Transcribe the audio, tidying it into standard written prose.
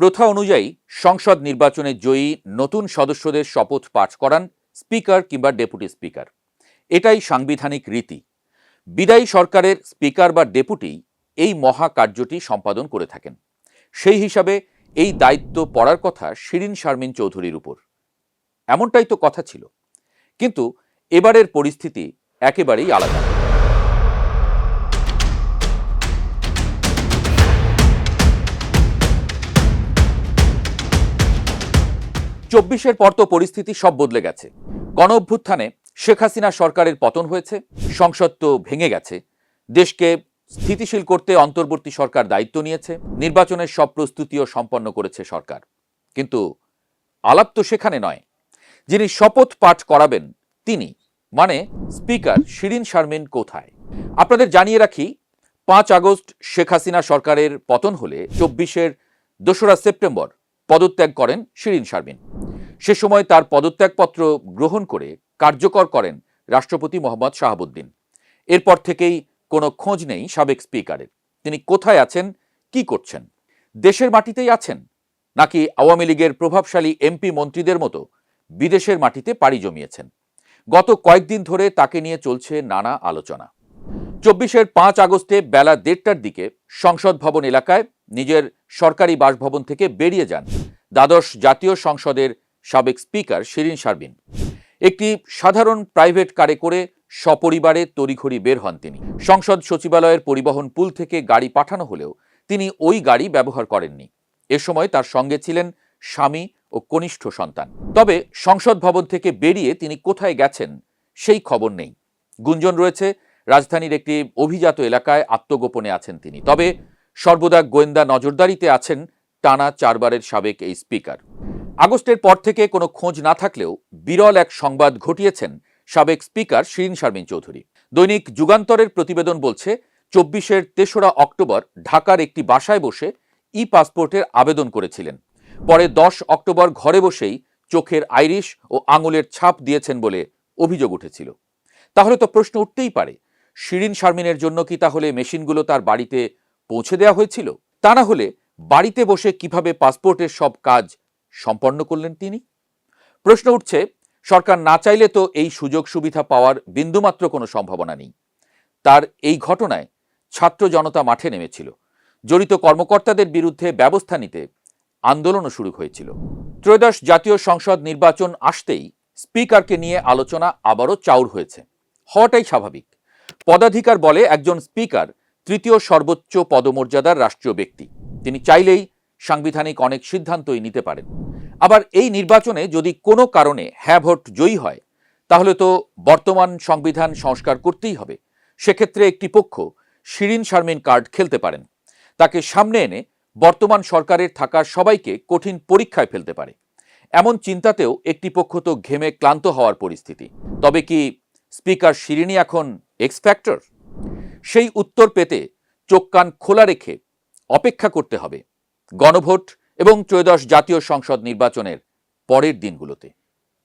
প্রথা অনুযায়ী সংসদ নির্বাচনে জয়ী নতুন সদস্যদের শপথ পাঠ করান স্পিকার কিংবা ডেপুটি স্পিকার। এটাই সাংবিধানিক রীতি। বিদায়ী সরকারের স্পিকার বা ডেপুটি এই মহা কার্যটি সম্পাদন করে থাকেন। সেই হিসাবে এই দায়িত্ব পড়ার কথা শিরীন শারমিন চৌধুরীর উপর। এমনটাই তো কথা ছিল, কিন্তু এবারের পরিস্থিতি একেবারেই আলাদা। চব্বিশের পর তো পরিস্থিতি সব বদলে গেছে। গণ অভ্যুত্থানে শেখ হাসিনা সরকারের পতন হয়েছে, সংসদ তো ভেঙে গেছে, দেশকে স্থিতিশীল করতে অন্তর্বর্তী সরকার দায়িত্ব নিয়েছে, নির্বাচনের সব প্রস্তুতিও সম্পন্ন করেছে সরকার। কিন্তু আলাপ তো সেখানে নয়। যিনি শপথ পাঠ করাবেন তিনি, মানে স্পিকার শিরীন শারমিন কোথায়? আপনাদের জানিয়ে রাখি, 5 আগস্ট শেখ হাসিনা সরকারের পতন হলে 24-এর 2রা সেপ্টেম্বর পদত্যাগ করেন শিরীন শারমিন। সে সময় তার পদত্যাগপত্র গ্রহণ করে কার্যকর করেন রাষ্ট্রপতি মোহাম্মদ শাহাবুদ্দিন। এরপর থেকেই কোনো খোঁজ নেই সাবেক স্পিকারের। তিনি কোথায় আছেন, কি করছেন? দেশের মাটিতেই আছেন, নাকি আওয়ামী লীগের প্রভাবশালী এমপি মন্ত্রীদের মতো বিদেশের মাটিতে পাড়ি জমিয়েছেন? গত কয়েকদিন ধরে তাকে নিয়ে চলছে নানা আলোচনা। 24-এর 5 আগস্টে বেলা 1:30টার দিকে সংসদ ভবন এলাকায় নিজের সরকারি বাসভবন থেকে বেরিয়ে যান দ্বাদশ জাতীয় সংসদের সাবেক স্পিকার শিরীন শারমিন। একটি সাধারণ প্রাইভেট কারে করে সপরিবারে তড়িঘড়ি বের হন তিনি। সংসদ সচিবালয়ের পরিবহন পুল থেকে গাড়ি পাঠানো হলেও তিনি ওই গাড়ি ব্যবহার করেননি। এ সময় তার সঙ্গে ছিলেন স্বামী ও কনিষ্ঠ সন্তান। তবে সংসদ ভবন থেকে বেরিয়ে তিনি কোথায় গেছেন সেই খবর নেই। গুঞ্জন রয়েছে রাজধানীর একটি অভিজাত এলাকায় আত্মগোপনে আছেন তিনি। তবে সর্বদা গোয়েন্দা নজরদারিতে আছেন টানা 4 বারের সাবেক এই স্পিকার। আগস্টের পর থেকে কোনো খোঁজ না থাকলেও বিরল এক সংবাদ ঘটিয়েছেন সাবেক স্পিকার শিরীন শারমিন চৌধুরী। দৈনিক যুগান্তরের প্রতিবেদন বলছে, 24-এর 3রা অক্টোবর ঢাকার একটি বাসায় বসে ই পাসপোর্টের আবেদন করেছিলেন। পরে 10 অক্টোবর ঘরে বসেই চোখের আইরিশ ও আঙুলের ছাপ দিয়েছেন বলে অভিযোগ উঠেছিল। তাহলে তো প্রশ্ন উঠতেই পারে, শিরীন শারমিনের জন্য কি তাহলে মেশিনগুলো তার বাড়িতে পৌঁছে দেওয়া হয়েছিল? তা না হলে বাড়িতে বসে কিভাবে পাসপোর্টের সব কাজ সম্পন্ন করলেন তিনি? প্রশ্ন উঠছে, সরকার না চাইলে তো এই সুযোগ সুবিধা পাওয়ার বিন্দুমাত্র কোনো সম্ভাবনা নেই। তার এই ঘটনায় ছাত্র জনতা মাঠে নেমেছিল। জড়িত কর্মকর্তাদের বিরুদ্ধে ব্যবস্থা নিতে আন্দোলনও শুরু হয়েছিল। ত্রয়োদশ জাতীয় সংসদ নির্বাচন আসতেই স্পিকারকে নিয়ে আলোচনা আবারও চাউর হয়েছে। হওয়াটাই স্বাভাবিক। পদাধিকার বলে একজন স্পিকার তৃতীয় সর্বোচ্চ পদমর্যাদার রাষ্ট্রীয় ব্যক্তি। তিনি চাইলেই সাংবিধানিক অনেক সিদ্ধান্তই নিতে পারেন। আবার এই নির্বাচনে যদি কোনো কারণে হ্যাঁ ভোট জয়ী হয়, তাহলে তো বর্তমান সংবিধান সংস্কার করতেই হবে। সেক্ষেত্রে একটি পক্ষ শিরীন শারমিন কার্ড খেলতে পারেন। তাকে সামনে এনে বর্তমান সরকারের থাকা সবাইকে কঠিন পরীক্ষায় ফেলতে পারে। এমন চিন্তাতেও একটি পক্ষ তো ঘেমে ক্লান্ত হওয়ার পরিস্থিতি। তবে কি স্পিকার শিরীনই এখন এক্স ফ্যাক্টর? সেই উত্তর পেতে চোখ কান খোলা রেখে অপেক্ষা করতে হবে গণভোট এবং ত্রয়োদশ জাতীয় সংসদ নির্বাচনের পরের দিনগুলোতে।